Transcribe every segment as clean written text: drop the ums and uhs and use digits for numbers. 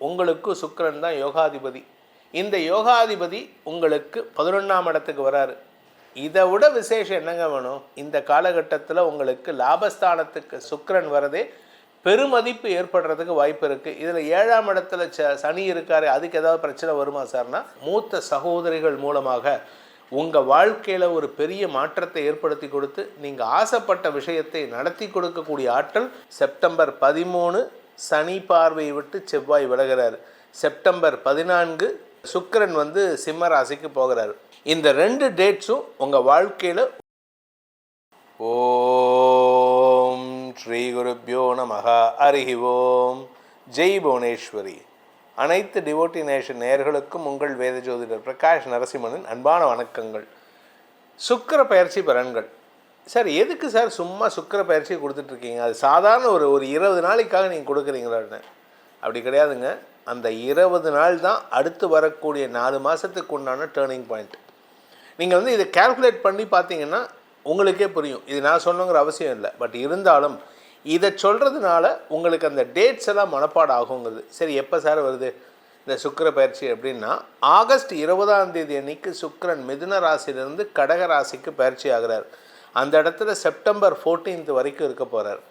உங்களுக்கு சுக்கிரன் தான் யோகாதிபதி. இந்த யோகாதிபதி உங்களுக்கு 11ஆம் இடத்துக்கு வராரு. இதை விட விசேஷம் என்னங்க வேணும்? இந்த காலகட்டத்தில் உங்களுக்கு லாபஸ்தானத்துக்கு சுக்கிரன் வரதே பெருமதிப்பு ஏற்படுறதுக்கு வாய்ப்பு இருக்குது. இதில் 7ஆம் இடத்துல சனி இருக்காரு, அதுக்கு ஏதாவது பிரச்சனை வருமா சார்னா, மூத்த சகோதரிகள் மூலமாக உங்கள் வாழ்க்கையில் ஒரு பெரிய மாற்றத்தை ஏற்படுத்தி கொடுத்து நீங்கள் ஆசைப்பட்ட விஷயத்தை நடத்தி கொடுக்கக்கூடிய ஆற்றல். செப்டம்பர் 13 சனி பார்வையை விட்டு செவ்வாய் விலகிறார். செப்டம்பர் 14 சுக்கிரன் சிம்ம ராசிக்கு போகிறாரு. இந்த 2 டேட்ஸும் உங்கள் வாழ்க்கையில் ஓம் ஸ்ரீ குருப்யோ நமஹ ஹரிஹி ஓம் ஜெய் புவனேஸ்வரி. அனைத்து டிவோட்டி நேஷன் நேயர்களுக்கும் உங்கள் வேத ஜோதிடர் பிரகாஷ் நரசிம்மனின் அன்பான வணக்கங்கள். சுக்கிர பயிற்சி பலன்கள். சார் எதுக்கு சார் சும்மா சுக்கிர பயிற்சி கொடுத்துட்ருக்கீங்க? அது சாதாரண ஒரு 20 நாளைக்காக நீங்கள் கொடுக்குறீங்களான்னு? அப்படி கிடையாதுங்க. அந்த 20 நாள் தான் அடுத்து வரக்கூடிய 4 மாதத்துக்கு உண்டான டேர்னிங் பாயிண்ட். நீங்கள் இதை கால்குலேட் பண்ணி பார்த்தீங்கன்னா உங்களுக்கே புரியும். இது நான் சொன்னங்கிற அவசியம் இல்லை. பட் இருந்தாலும் இதை சொல்கிறதுனால உங்களுக்கு அந்த டேட்ஸ் எல்லாம் மனப்பாடம் ஆகுங்கிறது. சரி, எப்போ சார் வருது இந்த சுக்கிர பயிற்சி அப்படின்னா, ஆகஸ்ட் 20ஆம் தேதி அன்னைக்கு சுக்கிரன் மிதுன ராசியிலிருந்து கடக ராசிக்கு பயிற்சி ஆகிறார். அந்த இடத்துல செப்டம்பர் 14 வரைக்கும் இருக்க போகிறார்.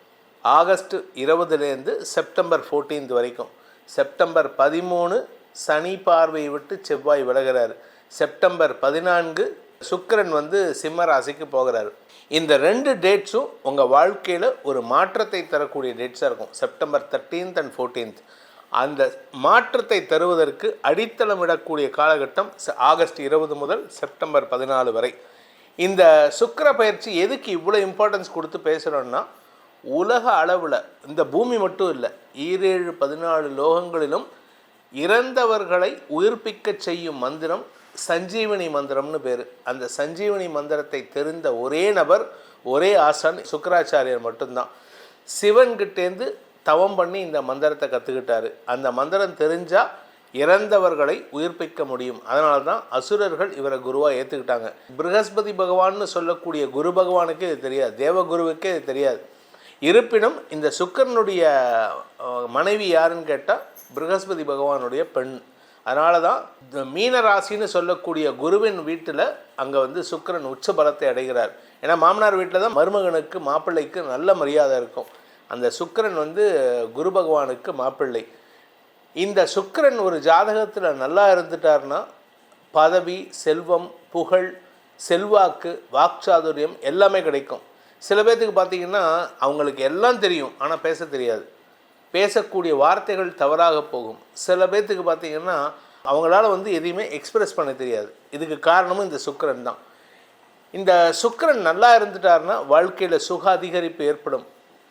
ஆகஸ்ட் 20லேருந்து செப்டம்பர் 14 வரைக்கும். செப்டம்பர் 13 சனி பார்வையை விட்டு செவ்வாய் விலகிறார். செப்டம்பர் 14 சுக்கிரன் சிம்ம ராசிக்கு போகிறார். இந்த 2 டேட்ஸும் உங்கள் வாழ்க்கையில் ஒரு மாற்றத்தை தரக்கூடிய டேட்ஸாக இருக்கும். September 13 and 14. அந்த மாற்றத்தை தருவதற்கு அடித்தளமிடக்கூடிய காலகட்டம் ஆகஸ்ட் 20 முதல் செப்டம்பர் 14 வரை. இந்த சுக்கிர பயிற்சி எதுக்கு இவ்வளோ இம்பார்ட்டன்ஸ் கொடுத்து பேசுகிறோன்னா, உலக அளவில் இந்த பூமி மட்டும் இல்லை, 7 14 லோகங்களிலும் இறந்தவர்களை உயிர்ப்பிக்க செய்யும் மந்திரம் சஞ்சீவனி மந்திரம்னு பேர். அந்த சஞ்சீவனி மந்திரத்தை தெரிந்த ஒரே நபர், ஒரே ஆசான் சுக்கராச்சாரியர் மட்டும்தான். சிவன்கிட்டேருந்து தவம் பண்ணி இந்த மந்திரத்தை கற்றுக்கிட்டாரு. அந்த மந்திரம் தெரிஞ்சால் இறந்தவர்களை உயிர்ப்பிக்க முடியும். அதனால தான் அசுரர்கள் இவரை குருவாக ஏற்றுக்கிட்டாங்க. ப்ரஹஸ்பதி பகவான்னு சொல்லக்கூடிய குரு பகவானுக்கே இது தெரியாது, தேவகுருவுக்கே இது தெரியாது. இருப்பினும் இந்த சுக்கிரனுடைய மனைவி யாருன்னு கேட்டால் ப்ரஹஸ்பதி பகவானுடைய பெண். அதனால தான் மீன ராசின்னு சொல்லக்கூடிய குருவின் வீட்டில் அங்கே சுக்கிரன் உச்ச பலத்தை அடைகிறார். ஏன்னா மாமனார் வீட்டில் தான் மருமகனுக்கு மாப்பிள்ளைக்கு நல்ல மரியாதை இருக்கும். அந்த சுக்கிரன் குரு பகவானுக்கு மாப்பிள்ளை. இந்த சுக்கிரன் ஒரு ஜாதகத்தில் நல்லா இருந்துட்டார்னா பதவி, செல்வம், புகழ், செல்வாக்கு, வாக்சாதுரியம் எல்லாமே கிடைக்கும். சில பேர்த்துக்கு பார்த்திங்கன்னா அவங்களுக்கு எல்லாம் தெரியும், ஆனால் பேச தெரியாது. பேசக்கூடிய வார்த்தைகள் தவறாக போகும். சில பேர்த்துக்கு பார்த்திங்கன்னா அவங்களால எதையுமே எக்ஸ்பிரஸ் பண்ண தெரியாது. இதுக்கு காரணமும் இந்த சுக்கிரன் தான். இந்த சுக்கிரன் நல்லா இருந்துட்டார்னா வாழ்க்கையில் சுக அதிகரிப்பு ஏற்படும்.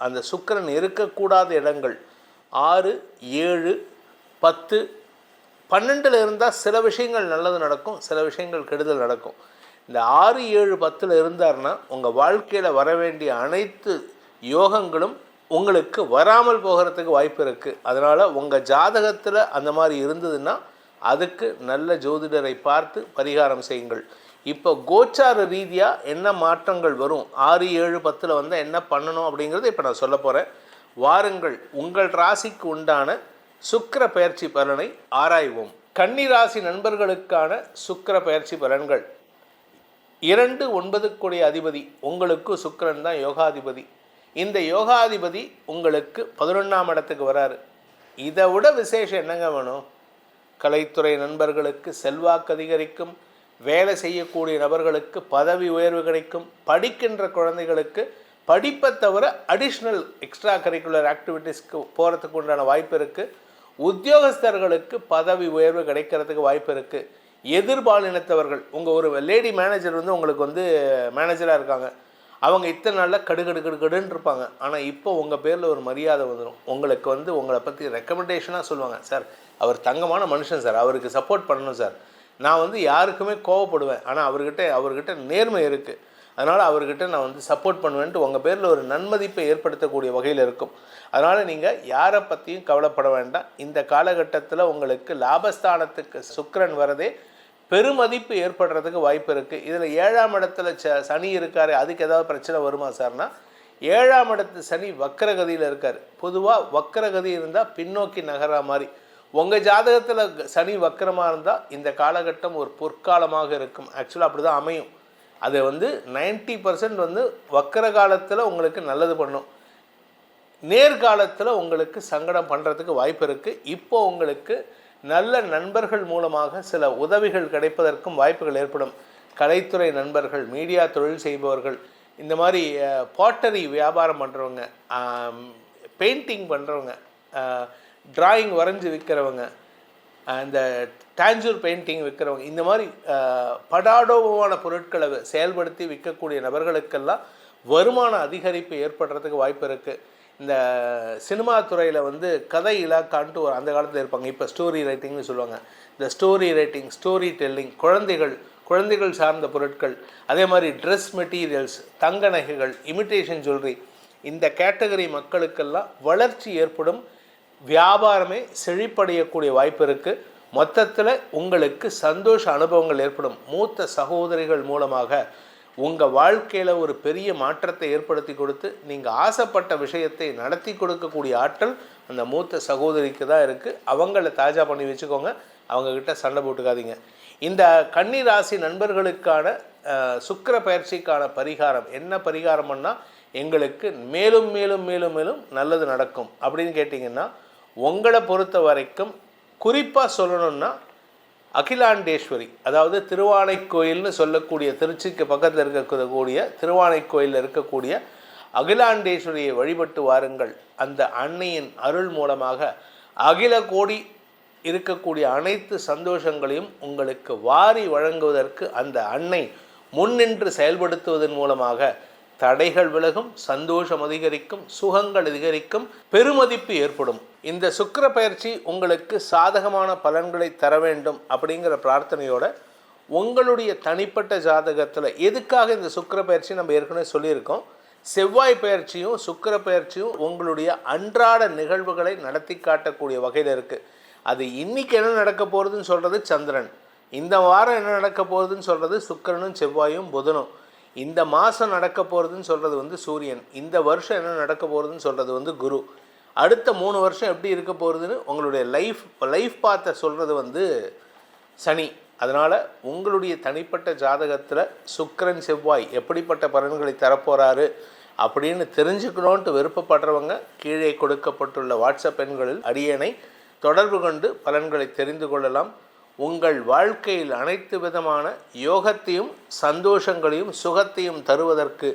அந்த சுக்கிரன் இருக்கக்கூடாத இடங்கள் 6, 7, 10, 12 இருந்தால் சில விஷயங்கள் நல்லது நடக்கும், சில விஷயங்கள் கெடுதல் நடக்கும். இந்த 6, 7, 10 இருந்தார்னா உங்கள் வாழ்க்கையில் வர வேண்டிய அனைத்து யோகங்களும் உங்களுக்கு வராமல் போகிறதுக்கு வாய்ப்பு இருக்குது. அதனால் உங்கள் ஜாதகத்தில் அந்த மாதிரி இருந்ததுன்னா அதுக்கு நல்ல ஜோதிடரை பார்த்து பரிகாரம் செய்யுங்கள். இப்போ கோச்சார ரீதியாக என்ன மாற்றங்கள் வரும், 6, 7, 10 வந்தால் என்ன பண்ணணும் அப்படிங்கிறது இப்போ நான் சொல்ல போகிறேன். வாருங்கள், உங்கள் ராசிக்கு உண்டான சுக்கிர பயிற்சி பலனை ஆராய்வோம். கன்னி ராசி நண்பர்களுக்கான சுக்கிர பயிற்சி பலன்கள். 2, 9 அதிபதி உங்களுக்கு சுக்கிரன் தான் யோகாதிபதி. இந்த யோகாதிபதி உங்களுக்கு 11ஆம் இடத்துக்கு வராரு. இதை விட விசேஷம் என்னங்க வேணும்? கலைத்துறை நண்பர்களுக்கு செல்வாக்கு அதிகரிக்கும், வேலை செய்யக்கூடிய நபர்களுக்கு பதவி உயர்வு கிடைக்கும், படிக்கின்ற குழந்தைகளுக்கு படிப்பை தவிர அடிஷ்னல் எக்ஸ்ட்ரா கரிக்குலர் ஆக்டிவிட்டீஸ்க்கு போகிறதுக்கு உண்டான வாய்ப்பு இருக்குது. உத்தியோகஸ்தர்களுக்கு பதவி உயர்வு கிடைக்கிறதுக்கு வாய்ப்பு இருக்குது. எதிர்பாலினத்தவர்கள், உங்கள் ஒரு லேடி மேனேஜர் உங்களுக்கு மேனேஜராக இருக்காங்க, அவங்க இத்தனை நாளில் கடுன்னு இருப்பாங்க. ஆனால் இப்போ உங்கள் பேரில் ஒரு மரியாதை வந்துடும். உங்களுக்கு உங்களை பற்றி ரெக்கமெண்டேஷனாக சொல்லுவாங்க. சார் அவர் தங்கமான மனுஷன் சார், அவருக்கு சப்போர்ட் பண்ணணும் சார். நான் யாருக்குமே கோவப்படுவேன், ஆனால் அவர்கிட்ட நேர்மை இருக்குது, அதனால் அவர்கிட்ட நான் சப்போர்ட் பண்ணுவேன்ட்டு உங்கள் பேரில் ஒரு நன்மதிப்பை ஏற்படுத்தக்கூடிய வகையில் இருக்கும். அதனால் நீங்கள் யாரை பற்றியும் கவலைப்பட வேண்டாம். இந்த காலகட்டத்தில் உங்களுக்கு லாபஸ்தானத்துக்கு சுக்கிரன் வரதே பெருமதிப்பு ஏற்படுறதுக்கு வாய்ப்பு இருக்குது. இதில் 7ஆம் இடத்துல சனி இருக்கார், அதுக்கு ஏதாவது பிரச்சனை வருமா சார்னா, 7ஆம் இடத்து சனி வக்கரகதியில் இருக்கார். பொதுவாக வக்கரகதி இருந்தால் பின்னோக்கி நகரா மாதிரி உங்கள் ஜாதகத்தில் சனி வக்கரமாக இருந்தால் இந்த காலகட்டம் ஒரு பொற்காலமாக இருக்கும். ஆக்சுவலாக அப்படி தான் அமையும். அது 90% வக்கர காலத்தில் உங்களுக்கு நல்லது பண்ணும். நேர்காலத்தில் உங்களுக்கு சங்கடம் பண்ணுறதுக்கு வாய்ப்பு இருக்குது. இப்போது உங்களுக்கு நல்ல நண்பர்கள் மூலமாக சில உதவிகள் கிடைப்பதற்கும் வாய்ப்புகள் ஏற்படும். கலைத்துறை நண்பர்கள், மீடியா தொழில் செய்பவர்கள், இந்த மாதிரி பாட்டரி வியாபாரம் பண்ணுறவங்க, பெயிண்டிங் பண்ணுறவங்க, டிராயிங் வரைஞ்சி விற்கிறவங்க, இந்த டாஞ்சூர் பெயிண்டிங் விற்கிறவங்க, இந்த மாதிரி படாடோபமான பொருட்களை செயல்படுத்தி விற்கக்கூடிய நபர்களுக்கெல்லாம் வருமான அதிகரிப்பு ஏற்படுறதுக்கு வாய்ப்பு இருக்குது. இந்த சினிமா துறையில் கதை இலாக்கான்ட்டு ஒரு அந்த காலத்தில் இருப்பாங்க. இப்போ ஸ்டோரி ரைட்டிங்னு சொல்லுவாங்க. இந்த ஸ்டோரி ரைட்டிங், ஸ்டோரி டெல்லிங், குழந்தைகள் சார்ந்த பொருட்கள், அதே மாதிரி ட்ரெஸ் மெட்டீரியல்ஸ், தங்க நகைகள், இமிட்டேஷன் ஜுவல்லரி, இந்த கேட்டகரி மக்களுக்கெல்லாம் வளர்ச்சி ஏற்படும். வியாபாரமே செழிப்படையக்கூடிய வாய்ப்பு இருக்குது. மொத்தத்தில் உங்களுக்கு சந்தோஷ அனுபவங்கள் ஏற்படும். மூத்த சகோதரிகள் மூலமாக உங்கள் வாழ்க்கையில் ஒரு பெரிய மாற்றத்தை ஏற்படுத்தி கொடுத்து நீங்கள் ஆசைப்பட்ட விஷயத்தை நடத்தி கொடுக்கக்கூடிய ஆற்றல் அந்த மூத்த சகோதரிக்கு தான் இருக்குது. அவங்கள தாஜா பண்ணி வச்சுக்கோங்க. அவங்கக்கிட்ட சண்டை போட்டுக்காதீங்க. இந்த கன்னி ராசி நண்பர்களுக்கான சுக்கிர பயிற்சிக்கான பரிகாரம் என்ன பரிகாரம்னா, எங்களுக்கு மேலும் மேலும் மேலும் மேலும் நல்லது நடக்கும் அப்படின்னு கேட்டிங்கன்னா, உங்களை பொறுத்த வரைக்கும் குறிப்பாக சொல்லணும்னா அகிலாண்டேஸ்வரி, அதாவது திருவானைக்கோயில்னு சொல்லக்கூடிய, திருச்சிக்கு பக்கத்தில் இருக்கக்கூடிய திருவானைக்கோயிலில் இருக்கக்கூடிய அகிலாண்டேஸ்வரியை வழிபட்டு வாருங்கள். அந்த அன்னையின் அருள் மூலமாக அகில கோடி இருக்கக்கூடிய அனைத்து சந்தோஷங்களையும் உங்களுக்கு வாரி வழங்குவதற்கு அந்த அன்னை முன்னின்று செயல்படுத்துவதன் மூலமாக தடைகள் விலகும், சந்தோஷம் அதிகரிக்கும், சுகங்கள் அதிகரிக்கும், பெருமதிப்பு ஏற்படும். இந்த சுக்கிர பயிற்சி உங்களுக்கு சாதகமான பலன்களை தர வேண்டும் அப்படிங்கிற பிரார்த்தனையோட உங்களுடைய தனிப்பட்ட ஜாதகத்தில் எதுக்காக இந்த சுக்கிர பயிற்சி நம்ம ஏற்கனவே சொல்லியிருக்கோம். செவ்வாய் பயிற்சியும் சுக்கிர பயிற்சியும் உங்களுடைய அன்றாட நிகழ்வுகளை நடத்தி காட்டக்கூடிய வகையில் இருக்குது. அது இன்றைக்கி என்ன நடக்க போகிறதுன்னு சொல்கிறது சந்திரன், இந்த வாரம் என்ன நடக்க போகிறதுன்னு சொல்கிறது சுக்கிரனும் செவ்வாயும் புதனும், இந்த மாதம் நடக்க போகிறதுன்னு சொல்கிறது சூரியன், இந்த வருஷம் என்ன நடக்க போகிறதுன்னு சொல்கிறது குரு, அடுத்த 3 வருஷம் எப்படி இருக்க போகிறதுன்னு உங்களுடைய லைஃப் பார்த்த சொல்கிறது சனி. அதனால் உங்களுடைய தனிப்பட்ட ஜாதகத்தில் சுக்கிரன் செவ்வாய் எப்படிப்பட்ட பலன்களை தரப்போகிறாரு அப்படின்னு தெரிஞ்சுக்கணுன்ட்டு விருப்பப்படுறவங்க கீழே கொடுக்கப்பட்டுள்ள வாட்ஸ்அப் எண்களில் அடியேனை தொடர்பு கொண்டு பலன்களை தெரிந்து கொள்ளலாம். உங்கள் வாழ்க்கையில் அனைத்து விதமான யோகத்தையும் சந்தோஷங்களையும் சுகத்தையும் தருவதற்கு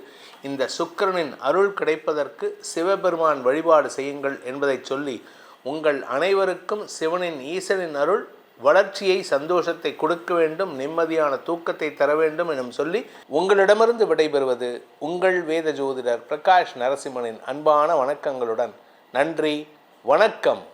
இந்த சுக்கிரனின் அருள் கிடைப்பதற்கு சிவபெருமான் வழிபாடு செய்யுங்கள் என்பதை சொல்லி, உங்கள் அனைவருக்கும் சிவனின் ஈசனின் அருள் வளர்ச்சியை சந்தோஷத்தை கொடுக்க வேண்டும், நிம்மதியான தூக்கத்தை தர வேண்டும் எனும் சொல்லி உங்களிடமிருந்து விடைபெறுவது உங்கள் வேத ஜோதிடர் பிரகாஷ் நரசிம்மனின் அன்பான வணக்கங்களுடன். நன்றி, வணக்கம்.